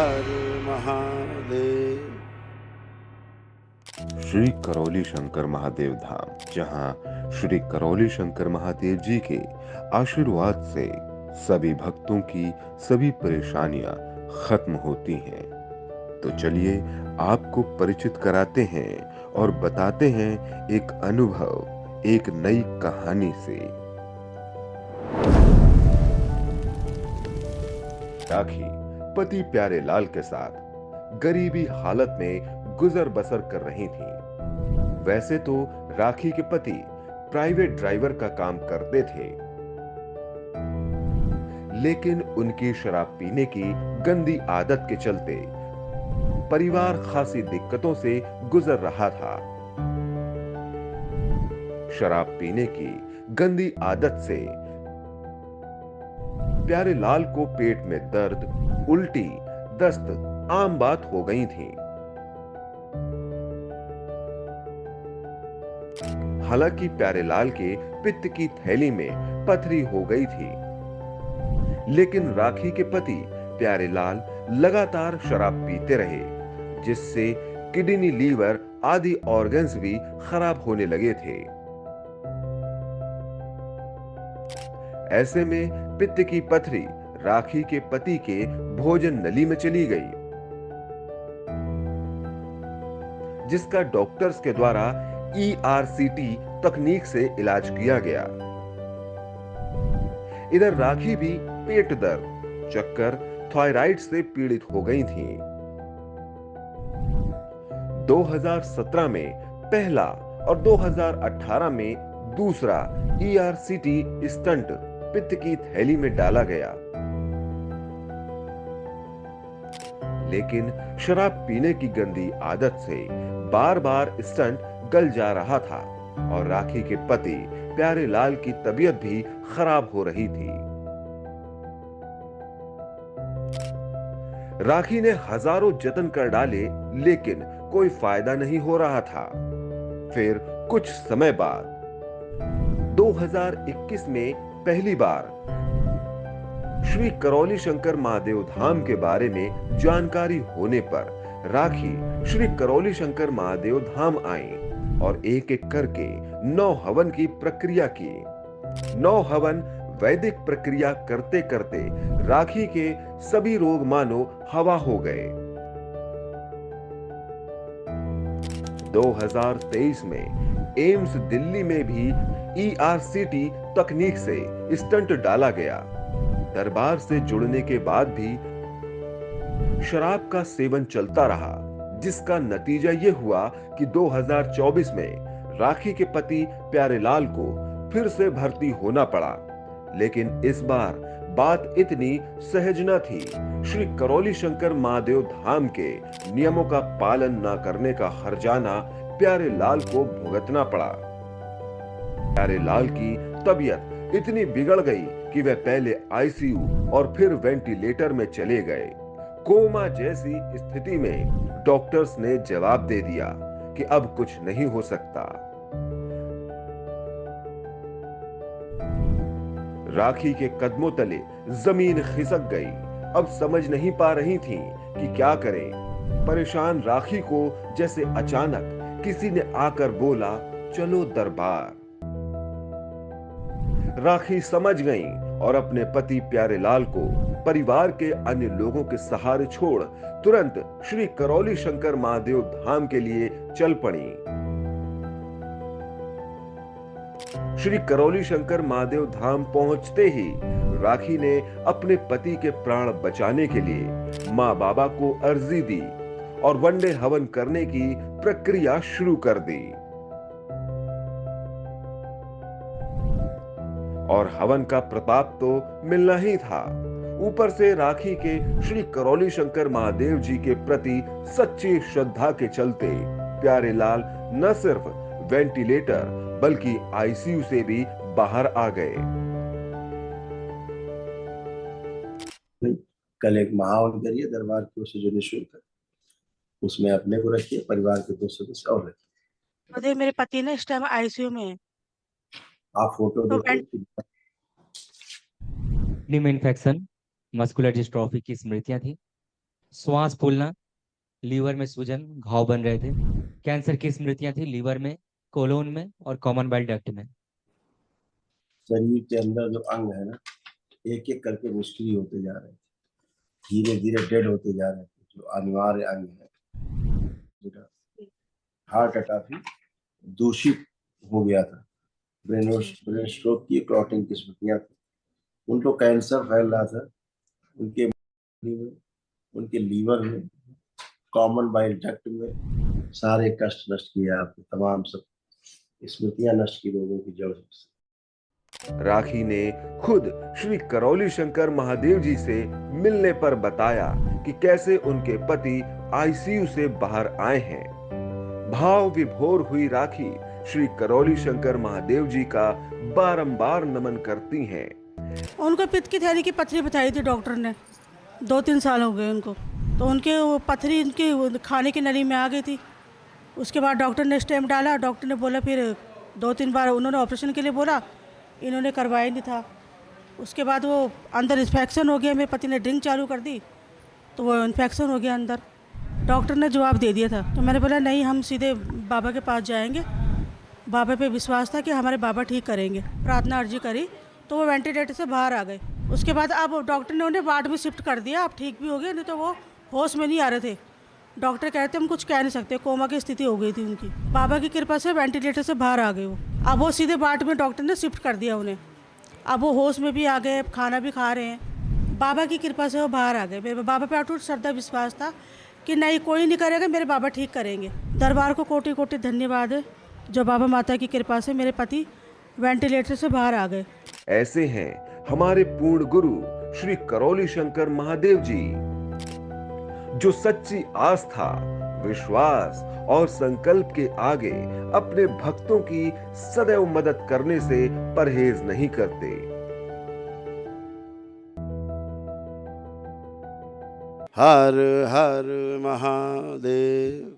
हर महादेव। श्री करौली शंकर महादेव धाम, जहां श्री करौली शंकर महादेव जी के आशीर्वाद से सभी भक्तों की सभी परेशानियां खत्म होती हैं। तो चलिए आपको परिचित कराते हैं और बताते हैं एक अनुभव, एक नई कहानी से। राखी पति प्यारे लाल के साथ गरीबी हालत में गुजर बसर कर रही थी। वैसे तो राखी के पति प्राइवेट ड्राइवर का काम करते थे, लेकिन उनकी शराब पीने की गंदी आदत के चलते परिवार खासी दिक्कतों से गुजर रहा था। शराब पीने की गंदी आदत से प्यारे लाल को पेट में दर्द, उल्टी, दस्त आम बात हो गई थी। हालांकि प्यारे लाल के पित्त की थैली में पथरी हो गई थी, लेकिन राखी के पति प्यारे लाल लगातार शराब पीते रहे, जिससे किडनी, लीवर आदि ऑर्गन्स भी खराब होने लगे थे। ऐसे में पित्त की पथरी राखी के पति के भोजन नली में चली गई, जिसका डॉक्टर्स के द्वारा ERCT तकनीक से इलाज किया गया। इधर राखी भी पेट दर्द, चक्कर, थायराइड से पीड़ित हो गई थी। 2017 में पहला और 2018 में दूसरा ERCT स्टंट पित्त की थैली में डाला गया, लेकिन शराब पीने की गंदी आदत से बार बार स्टंट गल जा रहा था और राखी के पति प्यारे लाल की तबीयत भी खराब हो रही थी। राखी ने हजारों जतन कर डाले, लेकिन कोई फायदा नहीं हो रहा था। फिर कुछ समय बाद 2021 में पहली बार श्री करौली शंकर महादेव धाम के बारे में जानकारी होने पर राखी श्री करौली शंकर महादेव धाम आई और एक एक करके 9 हवन की प्रक्रिया की। 9 हवन वैदिक प्रक्रिया करते करते राखी के सभी रोग मानो हवा हो गए। 2023 में एम्स दिल्ली में भी ERCT तकनीक से स्टंट डाला गया। दरबार से जुड़ने के बाद भी शराब का सेवन चलता रहा, जिसका नतीजा यह हुआ कि 2024 में राखी के पति प्यारे लाल को फिर से भर्ती होना पड़ा। लेकिन इस बार बात इतनी सहज न थी। श्री करौली शंकर महादेव धाम के नियमों का पालन न करने का हर्जाना प्यारे लाल को भुगतना पड़ा। प्यारे लाल की तबीयत इतनी बिगड़ गई कि वह पहले ICU और फिर वेंटिलेटर में चले गए। कोमा जैसी स्थिति में डॉक्टर्स ने जवाब दे दिया कि अब कुछ नहीं हो सकता। राखी के कदमों तले जमीन खिसक गई। अब समझ नहीं पा रही थी कि क्या करें। परेशान राखी को जैसे अचानक किसी ने आकर बोला, चलो दरबार। राखी समझ गई और अपने पति प्यारे लाल को परिवार के अन्य लोगों के सहारे छोड़ तुरंत श्री करौली शंकर महादेव धाम के लिए चल पड़ी। श्री करौली शंकर महादेव धाम पहुंचते ही राखी ने अपने पति के प्राण बचाने के लिए मां बाबा को अर्जी दी और वनडे हवन करने की प्रक्रिया शुरू कर दी। और हवन का प्रताप तो मिलना ही था। ऊपर से राखी के श्री करौली शंकर महादेव जी के प्रति सच्ची श्रद्धा के चलते प्यारे लाल न सिर्फ वेंटिलेटर बल्कि ICU से भी बाहर आ गए। कल एक महावन करिए दरबार की ओर से जो निःशुल्क, उसमें अपने को रखिए, परिवार के 2 सदस्य और रखिए। अरे मेरे पति ने इस टाइम ICU में है। आप फोटो तो देखिए। किडनी में इन्फेक्शन, मस्कुलर डिस्ट्रॉफी की स्मृतियां थी। श्वास फूलना, लीवर में सूजन, घाव बन रहे थे। कैंसर की स्मृतियां थी लीवर में, कोलोन में और कॉमन बाइल डक्ट में। शरीर के अंदर जो अंग है ना, एक एक करके निष्क्रिय होते जा रहे थे, धीरे धीरे डेड होते जा रहे थे। जो अनिवार्य अंग है, हार्ट काफी दूषित हो गया था, ब्रेन स्ट्रोक की क्लॉटिंग की स्मृतियां थी, उनको कैंसर फैल रहा था, उनके में, उनके लीवर में, कॉमन बाइल डक्ट में। सारे कष्ट नष्ट किया आपने, तमाम सब स्मृतियां नष्ट की लोगों की जड़ से। राखी ने खुद श्री करौली शंकर महादेव जी से मिलने पर बताया कि कैसे उनके पति आईसीयू से बाहर आए हैं। भाव विभोर हुई राखी श्री करौली शंकर महादेव जी का बारंबार नमन करती हैं। उनको पित्त की थैली की पथरी बताई थी डॉक्टर ने, 2-3 साल हो गए उनको। तो उनके वो पथरी उनकी वो खाने की नली में आ गई थी। उसके बाद डॉक्टर ने स्टेम डाला, डॉक्टर ने बोला, फिर 2-3 बार उन्होंने ऑपरेशन के लिए बोला, इन्होंने करवाया नहीं था। उसके बाद वो अंदर इन्फेक्शन हो गया, मेरे पति ने ड्रिंक चालू कर दी तो वो इन्फेक्शन हो गया अंदर। डॉक्टर ने जवाब दे दिया था, तो मैंने बोला नहीं, हम सीधे बाबा के पास जाएंगे। बाबा पे विश्वास था कि हमारे बाबा ठीक करेंगे। प्रार्थना अर्जी करी तो वो वेंटिलेटर से बाहर आ गए। उसके बाद अब डॉक्टर ने उन्हें वार्ड में शिफ्ट कर दिया, अब ठीक भी हो गए, नहीं तो वो होश में नहीं आ रहे थे। डॉक्टर कहते हम कुछ कह नहीं सकते, कोमा की स्थिति हो गई थी उनकी। बाबा की कृपा से वेंटिलेटर से बाहर आ गए वो। अब वो सीधे वार्ड में डॉक्टर ने शिफ्ट कर दिया उन्हें। अब वो होश में भी आ गए, खाना भी खा रहे हैं। बाबा की कृपा से वो बाहर आ गए। मेरे बाबा पे अटूट श्रद्धा विश्वास था कि नहीं, कोई नहीं करेगा, मेरे बाबा ठीक करेंगे। दरबार को कोटि कोटि धन्यवाद है, जो बाबा माता की कृपा से मेरे पति वेंटिलेटर से बाहर आ गए। ऐसे हैं हमारे पूर्ण गुरु श्री करौली शंकर महादेव जी, जो सच्ची आस्था, विश्वास और संकल्प के आगे अपने भक्तों की सदैव मदद करने से परहेज नहीं करते। हर हर महादेव।